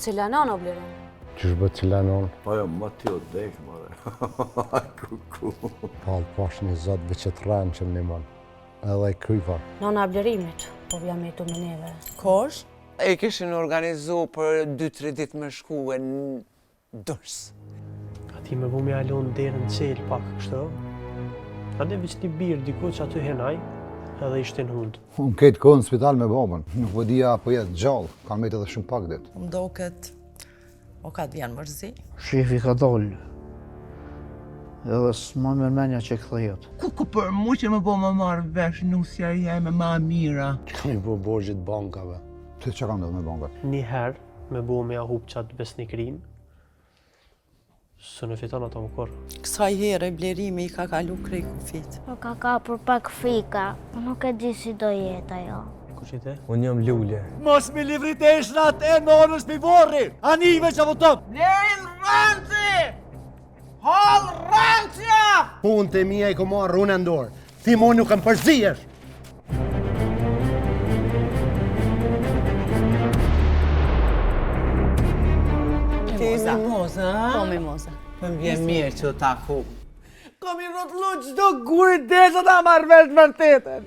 Cila nën o Bleron? Qysh bë cila non? Po jo, më ti o dek, more. Kuku. Pallë pash një zot veçetran që më nimon. Edhe kryva. Nona Blerimit, po jam e tu me neve. Kosh? E kishin organizu për 2-3 ditë me shku e në dërs. Ati me bu me alon derën qelë pak kështë. Ate veç një birë diku që aty henaj, edhe ishte në hundë. Unë këtë kohë në spital me babën. Nuk po dija apo jetë gjallë, kanë mejtë edhe shumë pak ditë. Më do këtë, o ka të vjenë mërzi. Shefi ka dollë, edhe s'ma mërmenja që këthe jetë. Ku për mu që më po më marrë vesh nusja jeme ma mira. Kam i bë borgjit bankave. Të që kanë dhe me bankat? Një herë me bu me ahup qatë besnikrin, së në fiton ato më korë. Kësaj herë e Blerimi i ka kalu krej kufit. Po ka kapur pak frika, nuk e di si do jetë ajo. Kush i the? Unë jam Lule. Mos mi livritesh në atë e nonës mi vorri! Anive që votëm! Blerin ranci! Hall rancja! Punë të mija i ko marrë unë ndorë. Ti mo nuk kam përziesh. Mimoza, ha? Po mimoza. Më vjen mirë që ta ku. Kom i rotlu qdo gurit desha ta marrë vesh vërtetën.